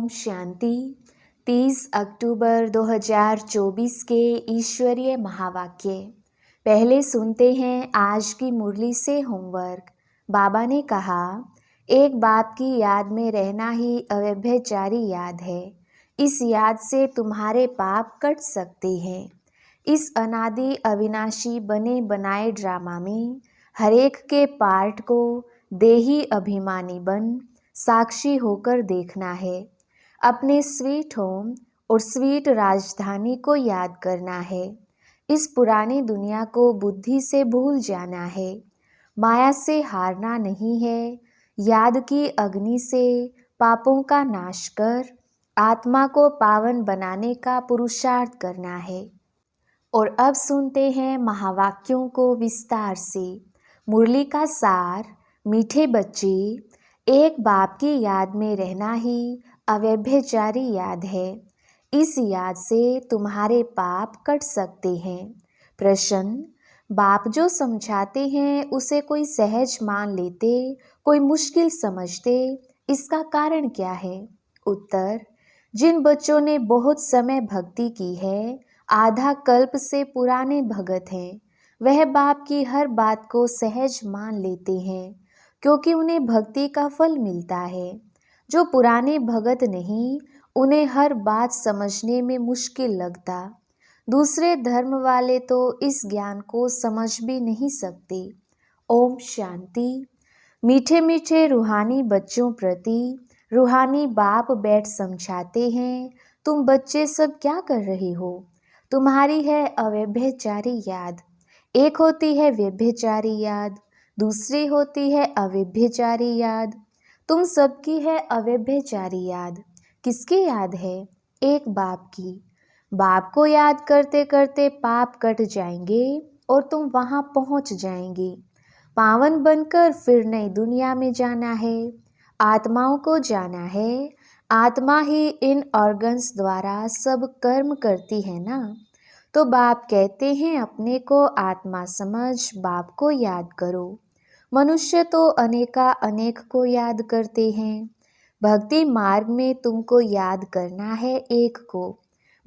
शांति। 30 अक्टूबर 2024 के ईश्वरीय महावाक्य। पहले सुनते हैं आज की मुरली से होमवर्क। बाबा ने कहा, एक बाप की याद में रहना ही अव्यभिचारी याद है। इस याद से तुम्हारे पाप कट सकते हैं। इस अनादि अविनाशी बने बनाए ड्रामा में हरेक के पार्ट को देही अभिमानी बन साक्षी होकर देखना है। अपने स्वीट होम और स्वीट राजधानी को याद करना है। इस पुरानी दुनिया को बुद्धि से भूल जाना है। माया से हारना नहीं है। याद की अग्नि से पापों का नाश कर आत्मा को पावन बनाने का पुरुषार्थ करना है। और अब सुनते हैं महावाक्यों को विस्तार से। मुरली का सार। मीठे बच्चे, एक बाप की याद में रहना ही अव्यभिचारी याद है। इस याद से तुम्हारे पाप कट सकते हैं। प्रश्न, बाप जो समझाते हैं उसे कोई सहज मान लेते, कोई मुश्किल समझते, इसका कारण क्या है? उत्तर, जिन बच्चों ने बहुत समय भक्ति की है, आधा कल्प से पुराने भगत हैं, वह बाप की हर बात को सहज मान लेते हैं, क्योंकि उन्हें भक्ति का फल मिलता है। जो पुराने भगत नहीं, उन्हें हर बात समझने में मुश्किल लगता। दूसरे धर्म वाले तो इस ज्ञान को समझ भी नहीं सकते। ओम शांति। मीठे मीठे रूहानी बच्चों प्रति रूहानी बाप बैठ समझाते हैं, तुम बच्चे सब क्या कर रहे हो? तुम्हारी है अव्यभिचारी याद। एक होती है व्यभिचारी याद, दूसरी होती है अव्यभिचारी याद। तुम सबकी है अव्यभिचारी याद। किसकी याद है? एक बाप की। बाप को याद करते करते पाप कट जाएंगे और तुम वहां पहुंच जाएंगे। पावन बनकर फिर नई दुनिया में जाना है। आत्माओं को जाना है। आत्मा ही इन ऑर्गन्स द्वारा सब कर्म करती है ना। तो बाप कहते हैं अपने को आत्मा समझ बाप को याद करो। मनुष्य तो अनेका अनेक को याद करते हैं। भक्ति मार्ग में तुमको याद करना है एक को।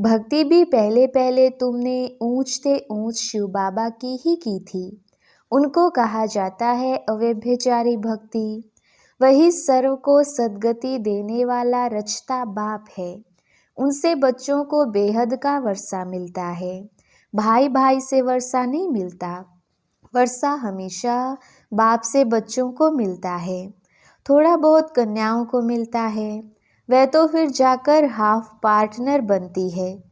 भक्ति भी पहले पहले तुमने ऊंच से ऊंच शिव बाबा की ही की थी। उनको कहा जाता है अव्यभिचारी भक्ति। वही सर्व को सद्गति देने वाला रचता बाप है। उनसे बच्चों को बेहद का वर्षा मिलता है। भाई भाई से वर्षा नहीं मिलता। वर्षा हमेशा बाप से बच्चों को मिलता है। थोड़ा बहुत कन्याओं को मिलता है, वह तो फिर जाकर हाफ पार्टनर बनती है।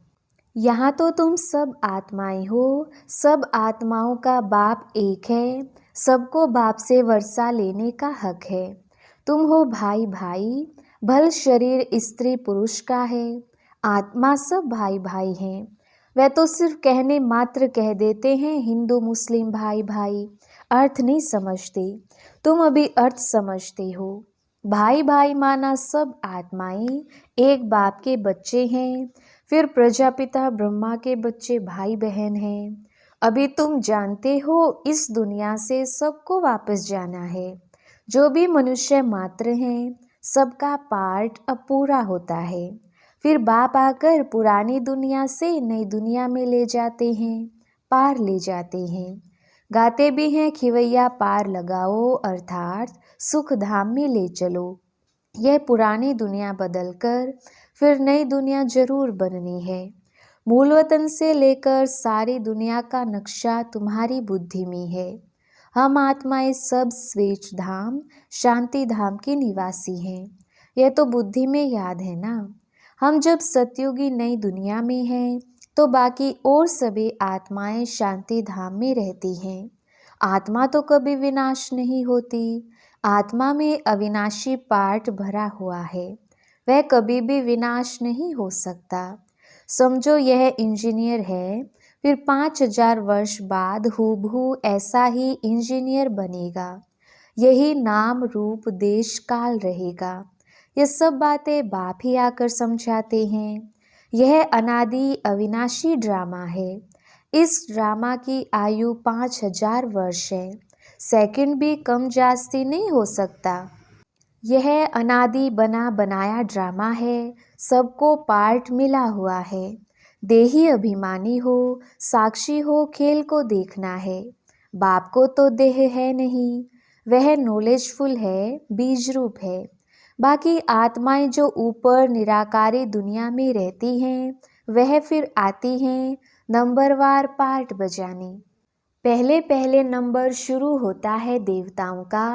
यहाँ तो तुम सब आत्माएं हो। सब आत्माओं का बाप एक है। सबको बाप से वर्षा लेने का हक है। तुम हो भाई भाई। भल शरीर स्त्री पुरुष का है। आत्मा सब भाई भाई हैं। वह तो सिर्फ कहने मात्र कह देते हैं हिंदू मुस्लिम भाई भाई, अर्थ नहीं समझते। तुम अभी अर्थ समझते हो। भाई भाई माना सब आत्माएं एक बाप के बच्चे हैं। फिर प्रजापिता ब्रह्मा के बच्चे भाई बहन हैं। अभी तुम जानते हो इस दुनिया से सबको वापस जाना है। जो भी मनुष्य मात्र हैं, सबका पार्ट अब पूरा होता है। फिर बाप आकर पुरानी दुनिया से नई दुनिया में ले जाते हैं, पार ले जाते हैं। गाते भी हैं खिवैया पार लगाओ, अर्थात सुख धाम में ले चलो। यह पुरानी दुनिया बदलकर फिर नई दुनिया जरूर बननी है। मूल वतन से लेकर सारी दुनिया का नक्शा तुम्हारी बुद्धि में है। हम आत्माएं सब स्वेच्छ धाम शांति धाम के निवासी हैं। यह तो बुद्धि में याद है ना। हम जब सतयुगी नई दुनिया में हैं, तो बाकी और सभी आत्माएं शांति धाम में रहती हैं। आत्मा तो कभी विनाश नहीं होती। आत्मा में अविनाशी पार्ट भरा हुआ है। वह कभी भी विनाश नहीं हो सकता। समझो यह इंजीनियर है, फिर 5000 वर्ष बाद हूबहू ऐसा ही इंजीनियर बनेगा। यही नाम रूप देश काल रहेगा। ये सब बातें बाप ही आकर समझाते हैं। यह अनादि अविनाशी ड्रामा है। इस ड्रामा की आयु 5000 वर्ष है। सेकंड भी कम जास्ती नहीं हो सकता। यह अनादि बना बनाया ड्रामा है, सबको पार्ट मिला हुआ है। देही अभिमानी हो, साक्षी हो, खेल को देखना है। बाप को तो देह है नहीं, वह नॉलेजफुल है, बीज रूप है। बाकी आत्माएं जो ऊपर निराकारी दुनिया में रहती हैं, वह फिर आती हैं नंबरवार पार्ट बजाने। पहले पहले नंबर शुरू होता है देवताओं का।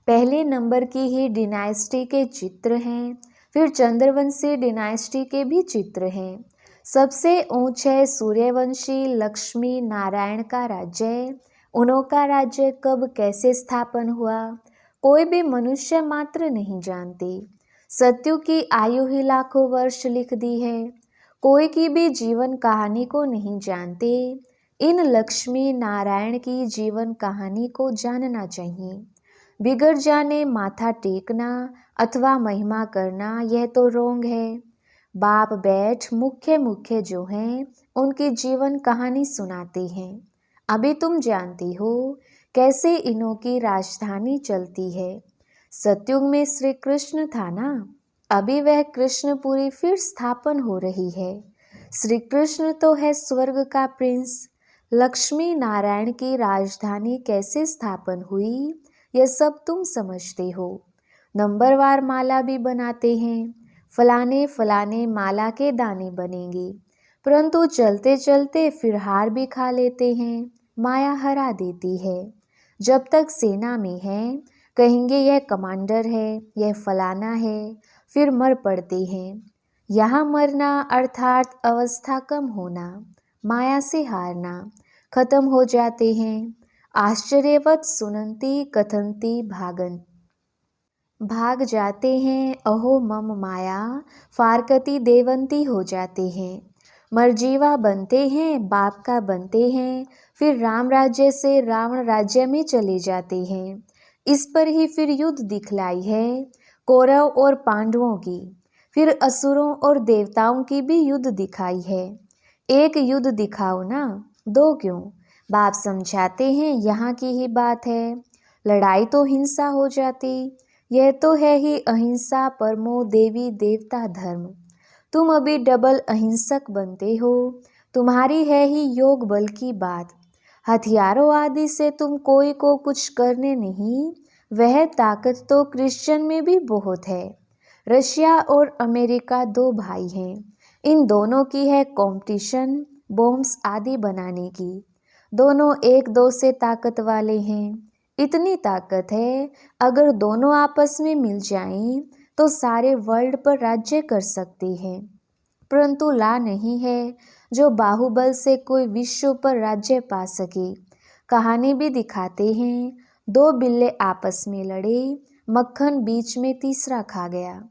पहले नंबर की ही डिनाइस्टी के चित्र हैं, फिर चंद्रवंशी डिनाइस्टी के भी चित्र हैं। सबसे ऊंचे सूर्यवंशी लक्ष्मी नारायण का राज्य। उनका राज्य कब कैसे स्थापन हुआ, कोई भी मनुष्य मात्र नहीं जानते। सत्यु की आयु ही लाखों वर्ष लिख दी है, कोई की भी जीवन कहानी को नहीं जानते। इन लक्ष्मी नारायण की जीवन कहानी को जानना चाहिए। बिगड़ जाने माथा टेकना अथवा महिमा करना, यह तो रोंग है। बाप बैठ मुख्य मुख्य जो हैं उनकी जीवन कहानी सुनाते हैं। अभी तुम जानती हो कैसे इनों की राजधानी चलती है। सतयुग में श्री कृष्ण था ना, अभी वह कृष्णपुरी फिर स्थापन हो रही है। श्री कृष्ण तो है स्वर्ग का प्रिंस। लक्ष्मी नारायण की राजधानी कैसे स्थापन हुई, यह सब तुम समझते हो। नंबरवार माला भी बनाते हैं, फलाने फलाने माला के दाने बनेंगे, परंतु चलते चलते फिर हार भी खा लेते हैं, माया हरा देती है। जब तक सेना में है कहेंगे यह कमांडर है, यह फलाना है, फिर मर पड़ते हैं। यहाँ मरना अर्थात अवस्था कम होना, माया से हारना, खत्म हो जाते हैं। आश्चर्यवत सुनंती कथंती भागन, भाग जाते हैं अहो मम माया, फारकती देवंती हो जाते हैं। मरजीवा बनते हैं, बाप का बनते हैं, फिर राम राज्य से रावण राज्य में चले जाते हैं। इस पर ही फिर युद्ध दिखलाई है, कौरव और पांडवों की, फिर असुरों और देवताओं की भी युद्ध दिखाई है। एक युद्ध दिखाओ ना, दो क्यों? बाप समझाते हैं यहाँ की ही बात है। लड़ाई तो हिंसा हो जाती, यह तो है ही अहिंसा परमो देवी देवता धर्म। तुम अभी डबल अहिंसक बनते हो, तुम्हारी है ही योग बल की बात। हथियारों आदि से तुम कोई को कुछ करने नहीं, वह ताकत तो क्रिश्चियन में भी बहुत है। रशिया और अमेरिका दो भाई हैं, इन दोनों की है कंपटीशन बॉम्ब्स आदि बनाने की। दोनों एक दो से ताकत वाले हैं। इतनी ताकत है, अगर दोनों आपस में मिल जाएं तो सारे वर्ल्ड पर राज्य कर सकते हैं, परंतु ला नहीं है जो बाहुबल से कोई विश्व पर राज्य पा सके। कहानी भी दिखाते हैं, दो बिल्ले आपस में लड़े, मक्खन बीच में तीसरा खा गया।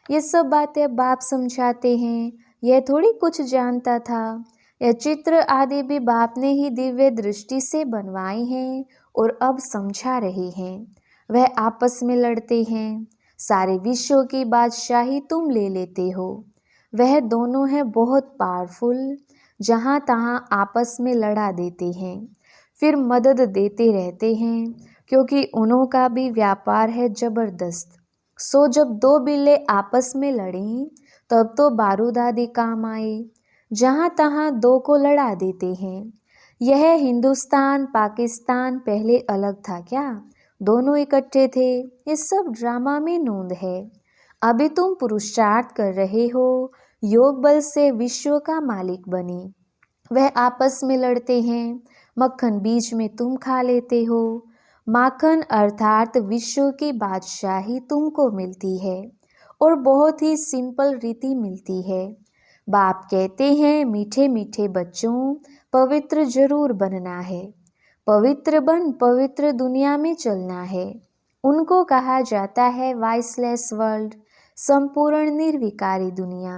ये सब बातें बाप समझाते हैं, यह थोड़ी कुछ जानता था। यह चित्र आदि भी बाप ने ही दिव्य दृष्टि से बनवाए हैं और अब समझा रहे हैं। वह आपस में लड़ते हैं, सारे विश्व की बादशाही तुम ले लेते हो। वह दोनों हैं बहुत पावरफुल, जहाँ तहाँ आपस में लड़ा देते हैं, फिर मदद देते रहते हैं, क्योंकि उन्हों का भी व्यापार है जबरदस्त। सो जब दो बिल्ले आपस में लड़ें तब तो बारूद आदि काम आए, जहाँ तहाँ दो को लड़ा देते हैं। यह हिंदुस्तान पाकिस्तान पहले अलग था क्या? दोनों इकट्ठे थे। ये सब ड्रामा में नोंद है। अभी तुम पुरुषार्थ कर रहे हो, योग बल से विश्व का मालिक बने। वह आपस में लड़ते हैं, मक्खन बीच में तुम खा लेते हो। माखन अर्थात विश्व की बादशाही तुमको मिलती है और बहुत ही सिंपल रीति मिलती है। बाप कहते हैं मीठे मीठे बच्चों, पवित्र जरूर बनना है। पवित्र बन पवित्र दुनिया में चलना है। उनको कहा जाता है वाइसलेस वर्ल्ड, संपूर्ण निर्विकारी दुनिया।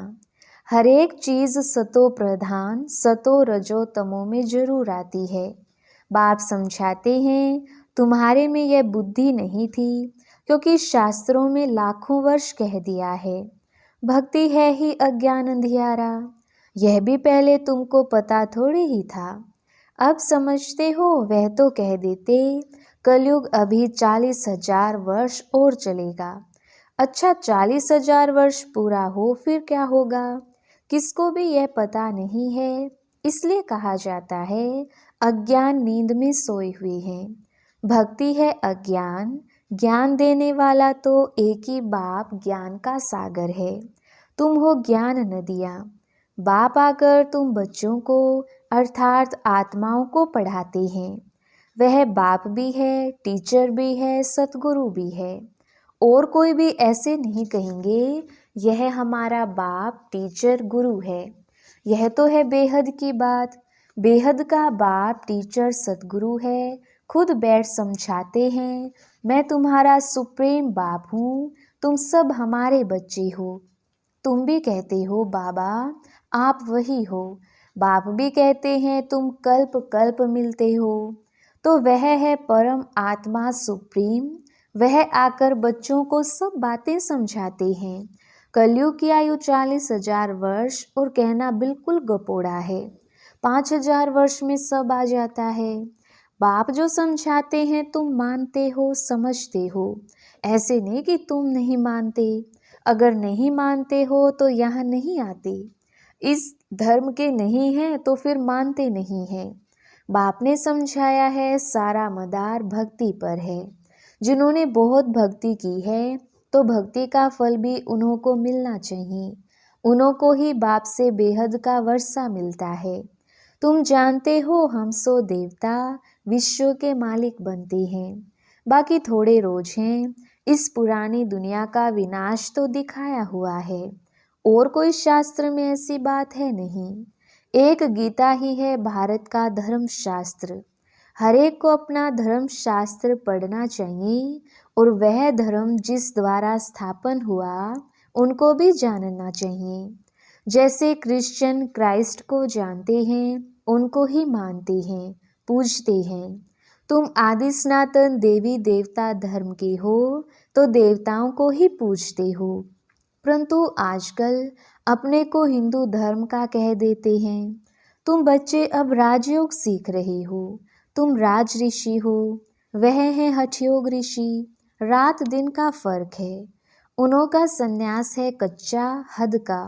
हर एक चीज सतो प्रधान सतो रजो तमो में जरूर आती है। बाप समझाते हैं तुम्हारे में यह बुद्धि नहीं थी, क्योंकि शास्त्रों में लाखों वर्ष कह दिया है भक्ति है ही अज्ञान अंधियारा। यह भी पहले तुमको पता थोड़ी ही था, अब समझते हो। वह तो कह देते कलयुग अभी 40,000 वर्ष और चलेगा। अच्छा 40,000 वर्ष पूरा हो फिर क्या होगा, किसको भी यह पता नहीं है। इसलिए कहा जाता है अज्ञान नींद में सोए हुए हैं। भक्ति है अज्ञान, ज्ञान देने वाला तो एक ही बाप ज्ञान का सागर है। तुम हो ज्ञान नदियाँ। बाप आकर तुम बच्चों को अर्थात आत्माओं को पढ़ाते हैं। वह बाप भी है, टीचर भी है, सतगुरु भी है। और कोई भी ऐसे नहीं कहेंगे यह हमारा बाप टीचर गुरु है। यह तो है बेहद की बात। बेहद का बाप टीचर सतगुरु है। खुद बैठ समझाते हैं, मैं तुम्हारा सुप्रीम बाप हूँ, तुम सब हमारे बच्चे हो। तुम भी कहते हो बाबा आप वही हो। बाप भी कहते हैं तुम कल्प कल्प मिलते हो। तो वह है परम आत्मा सुप्रीम। वह आकर बच्चों को सब बातें समझाते हैं। कलयुग की आयु 40,000 वर्ष और कहना बिल्कुल गपोड़ा है। 5,000 वर्ष में सब आ जाता है। बाप जो समझाते हैं तुम मानते हो, समझते हो। ऐसे नहीं कि तुम नहीं मानते। अगर नहीं मानते हो तो यहाँ नहीं आते। इस धर्म के नहीं हैं तो फिर मानते नहीं हैं। बाप ने समझाया है सारा मदार भक्ति पर है। जिन्होंने बहुत भक्ति की है तो भक्ति का फल भी उन्हों को मिलना चाहिए। उन्हों को ही बाप से बेहद का वर्षा मिलता है। तुम जानते हो हम सो देवता विश्व के मालिक बनते हैं। बाकी थोड़े रोज हैं। इस पुरानी दुनिया का विनाश तो दिखाया हुआ है। और कोई शास्त्र में ऐसी बात है नहीं। एक गीता ही है भारत का धर्म शास्त्र। हर एक को अपना धर्म शास्त्र पढ़ना चाहिए और वह धर्म जिस द्वारा स्थापन हुआ उनको भी जानना चाहिए। जैसे क्रिश्चियन क्राइस्ट को जानते हैं, उनको ही मानते हैं, पूजते हैं। तुम आदि सनातन देवी देवता धर्म के हो तो देवताओं को ही पूजते हो। परंतु आजकल अपने को हिंदू धर्म का कह देते हैं। तुम बच्चे अब राजयोग सीख रहे हो। तुम राज ऋषि हो, वह है हठयोग ऋषि। रात दिन का फर्क है। उन्हों का संन्यास है कच्चा हद का,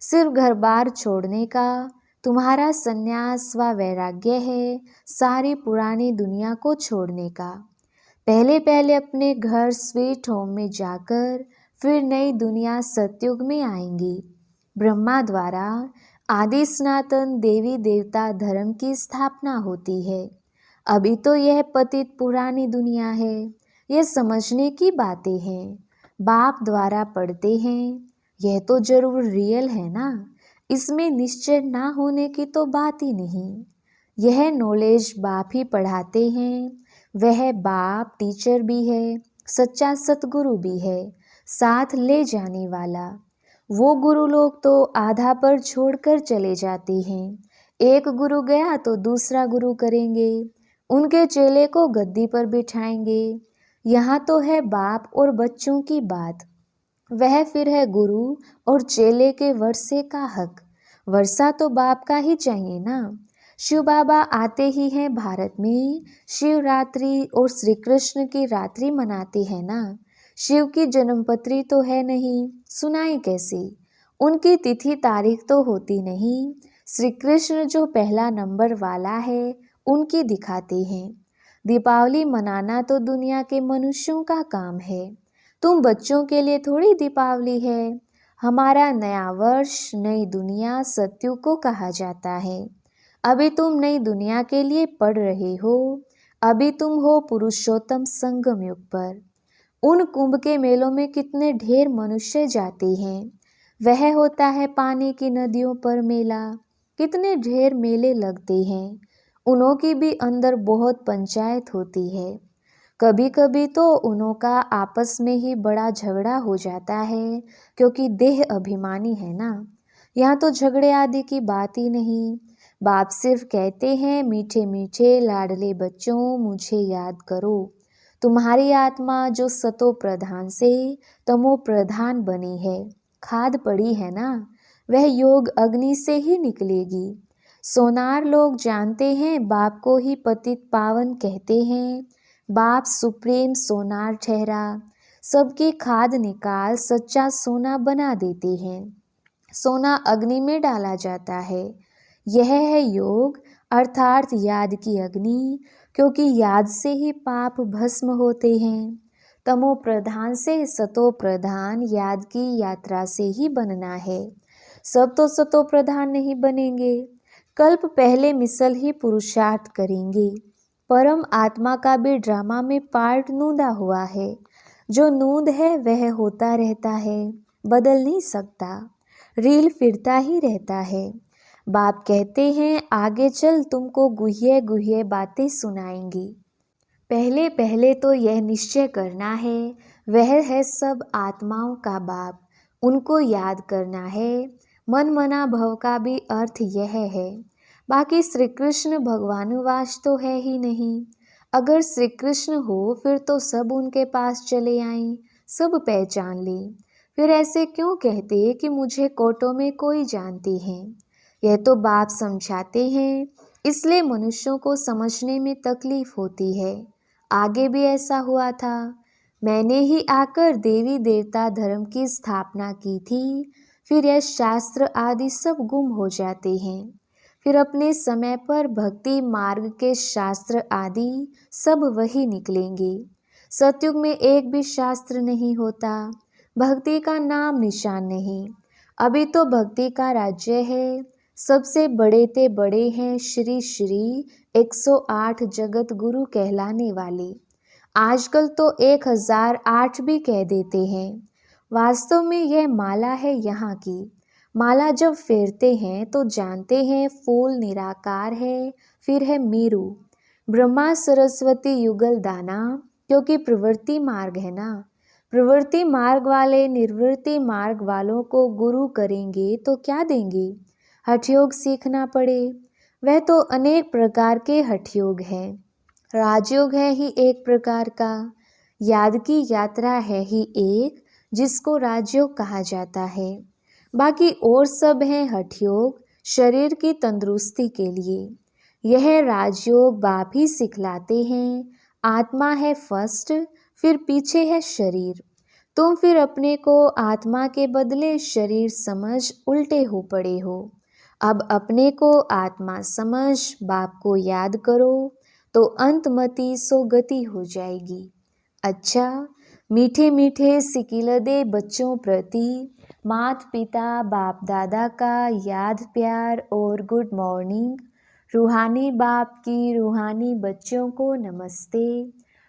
सिर्फ घर बार छोड़ने का। तुम्हारा संन्यास व वैराग्य है सारी पुरानी दुनिया को छोड़ने का। पहले पहले अपने घर स्वीट होम में जाकर फिर नई दुनिया सतयुग में आएंगी। ब्रह्मा द्वारा आदि सनातन देवी देवता धर्म की स्थापना होती है। अभी तो यह पतित पुरानी दुनिया है। यह समझने की बातें हैं। बाप द्वारा पढ़ते हैं। यह तो जरूर रियल है ना। इसमें निश्चय ना होने की तो बात ही नहीं। यह नॉलेज बाप ही पढ़ाते हैं। वह बाप टीचर भी है, सच्चा सतगुरु भी है, साथ ले जाने वाला। वो गुरु लोग तो आधा पर छोड़कर चले जाते हैं। एक गुरु गया तो दूसरा गुरु करेंगे। उनके चेले को गद्दी पर बिठाएंगे। यहाँ तो है बाप और बच्चों की बात। वह फिर है गुरु और चेले के वर्षे का हक। वर्षा तो बाप का ही चाहिए ना। शिव बाबा आते ही हैं भारत में। शिवरात्रि और श्री कृष्ण की रात्रि मनाते हैं ना। शिव की जन्मपत्री तो है नहीं, सुनाई कैसे। उनकी तिथि तारीख तो होती नहीं। श्री कृष्ण जो पहला नंबर वाला है उनकी दिखाते हैं। दीपावली मनाना तो दुनिया के मनुष्यों का काम है। तुम बच्चों के लिए थोड़ी दीपावली है। हमारा नया वर्ष नई दुनिया सतयुग को कहा जाता है। अभी तुम नई दुनिया के लिए पढ़ रहे हो। अभी तुम हो पुरुषोत्तम संगम युग पर। उन कुंभ के मेलों में कितने ढेर मनुष्य जाते हैं। वह होता है पानी की नदियों पर मेला। कितने ढेर मेले लगते हैं। उन्हों की भी अंदर बहुत पंचायत होती है। कभी कभी तो उन्हों का आपस में ही बड़ा झगड़ा हो जाता है, क्योंकि देह अभिमानी है ना। यहाँ तो झगड़े आदि की बात ही नहीं। बाप सिर्फ कहते हैं मीठे मीठे लाडले बच्चों मुझे याद करो। तुम्हारी आत्मा जो सतो प्रधान से तमो प्रधान बनी है, खाद पड़ी है ना, वह योग अग्नि से ही निकलेगी। सोनार लोग जानते हैं बाप को ही पतित पावन कहते हैं। बाप सुप्रीम सोनार ठहरा। सबकी खाद निकाल सच्चा सोना बना देते हैं। सोना अग्नि में डाला जाता है। यह है योग अर्थात याद की अग्नि, क्योंकि याद से ही पाप भस्म होते हैं। तमो प्रधान से सतो प्रधान याद की यात्रा से ही बनना है। सब तो सतो प्रधान नहीं बनेंगे। कल्प पहले मिसल ही पुरुषार्थ करेंगे। परम आत्मा का भी ड्रामा में पार्ट नूंदा हुआ है। जो नूंद है वह होता रहता है, बदल नहीं सकता। रील फिरता ही रहता है। बाप कहते हैं आगे चल तुमको गुह्य गुह्य बातें सुनाएंगी। पहले पहले तो यह निश्चय करना है वह है सब आत्माओं का बाप, उनको याद करना है। मन मना भव का भी अर्थ यह है। बाकी श्री कृष्ण भगवानुवास तो है ही नहीं। अगर श्री कृष्ण हो फिर तो सब उनके पास चले आएं, सब पहचान लें। फिर ऐसे क्यों कहते कि मुझे कोटों में कोई जानते हैं। यह तो बाप समझाते हैं, इसलिए मनुष्यों को समझने में तकलीफ होती है। आगे भी ऐसा हुआ था। मैंने ही आकर देवी देवता धर्म की स्थापना की थी। फिर यह शास्त्र आदि सब गुम हो जाते हैं। फिर अपने समय पर भक्ति मार्ग के शास्त्र आदि सब वही निकलेंगे। सतयुग में एक भी शास्त्र नहीं होता, भक्ति का नाम निशान नहीं। अभी तो भक्ति का राज्य है। सबसे बड़े ते बड़े हैं श्री श्री 108 जगत गुरु कहलाने वाले। आजकल तो 1008 भी कह देते हैं। वास्तव में यह माला है यहाँ की। माला जब फेरते हैं तो जानते हैं फूल निराकार है, फिर है मेरु। ब्रह्मा सरस्वती युगल दाना, क्योंकि प्रवृत्ति मार्ग है ना। प्रवृत्ति मार्ग वाले निर्वृत्ति मार्ग वालों को गुरु करेंगे तो क्या देंगे। हठयोग सीखना पड़े। वह तो अनेक प्रकार के हठयोग है। राजयोग है ही एक प्रकार का। याद की यात्रा है ही एक, जिसको राजयोग कहा जाता है। बाकी और सब हैं हठयोग शरीर की तंदुरुस्ती के लिए। यह राजयोग बाप ही सिखलाते हैं। आत्मा है फर्स्ट, फिर पीछे है शरीर। तुम फिर अपने को आत्मा के बदले शरीर समझ उल्टे हो पड़े हो। अब अपने को आत्मा समझ बाप को याद करो तो अंतमति सो गति हो जाएगी। अच्छा, मीठे मीठे सिकिलदे बच्चों प्रति माता पिता बाप दादा का याद प्यार और गुड मॉर्निंग। रूहानी बाप की रूहानी बच्चों को नमस्ते।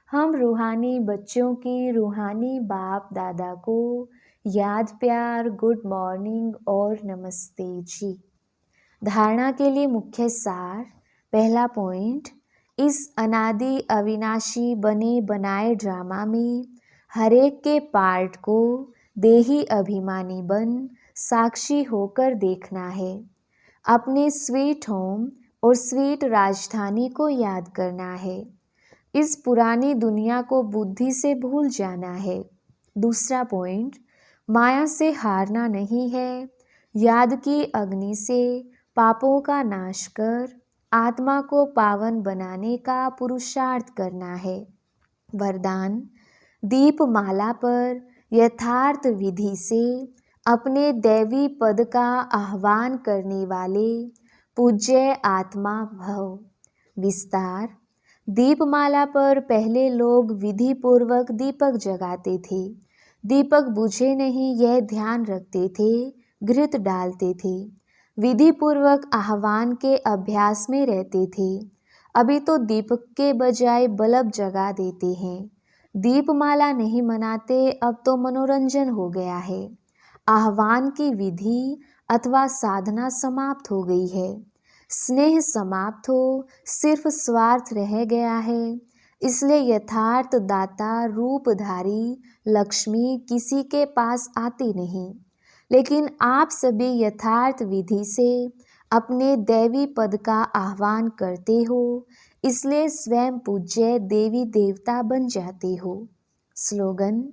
हम रूहानी बच्चों की रूहानी बाप दादा को याद प्यार गुड मॉर्निंग और नमस्ते जी। धारणा के लिए मुख्य सार। पहला पॉइंट, इस अनादि अविनाशी बने बनाए ड्रामा में हरेक के पार्ट को देही अभिमानी बन साक्षी होकर देखना है। अपने स्वीट होम और स्वीट राजधानी को याद करना है। इस पुरानी दुनिया को बुद्धि से भूल जाना है। दूसरा पॉइंट, माया से हारना नहीं है। याद की अग्नि से पापों का नाश कर आत्मा को पावन बनाने का पुरुषार्थ करना है। वरदान, दीपमाला पर यथार्थ विधि से अपने दैवी पद का आह्वान करने वाले पूज्य आत्मा भव। विस्तार, दीपमाला पर पहले लोग विधि पूर्वक दीपक जगाते थे। दीपक बुझे नहीं यह ध्यान रखते थे, घृत डालते थे, विधि पूर्वक आह्वान के अभ्यास में रहते थे। अभी तो दीपक के बजाय बल्ब जगा देते हैं। दीपमाला नहीं मनाते, अब तो मनोरंजन हो गया है। आह्वान की विधि अथवा साधना समाप्त हो गई है। स्नेह समाप्त हो सिर्फ स्वार्थ रह गया है। इसलिए यथार्थ दाता रूपधारी लक्ष्मी किसी के पास आती नहीं। लेकिन आप सभी यथार्थ विधि से अपने दैवी पद का आह्वान करते हो, इसलिए स्वयं पूज्य देवी देवता बन जाते हो। स्लोगन,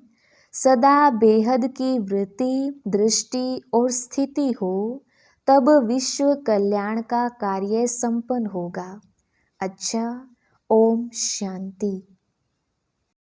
सदा बेहद की वृत्ति दृष्टि और स्थिति हो, तब विश्व कल्याण का कार्य संपन्न होगा। अच्छा, ओम शांति।